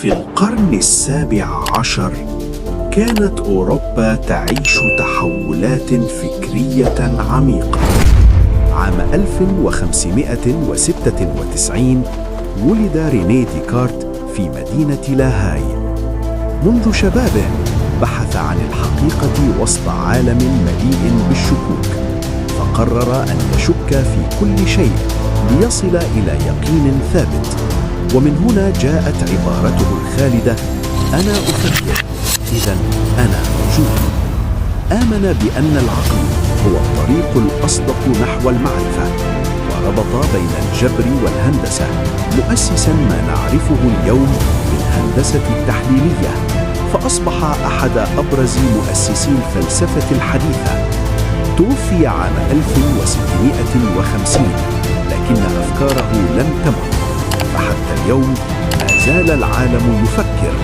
في القرن ال17 كانت أوروبا تعيش تحولات فكرية عميقة. عام 1596 ولد رينيه ديكارت في مدينة لاهاي. منذ شبابه بحث عن الحقيقة وسط عالم مليء بالشكوك، فقرر أن يشك في كل شيء ليصل إلى يقين ثابت. ومن هنا جاءت عبارته الخالدة: أنا أفكر، إذن أنا موجود. آمن بأن العقل هو الطريق الأصدق نحو المعرفة، وربط بين الجبر والهندسة، مؤسساً ما نعرفه اليوم بالهندسة التحليلية، فأصبح أحد أبرز مؤسسي الفلسفة الحديثة. توفي عام 1650، لكن أفكاره لم تمت، فحتى اليوم ما زال العالم يفكر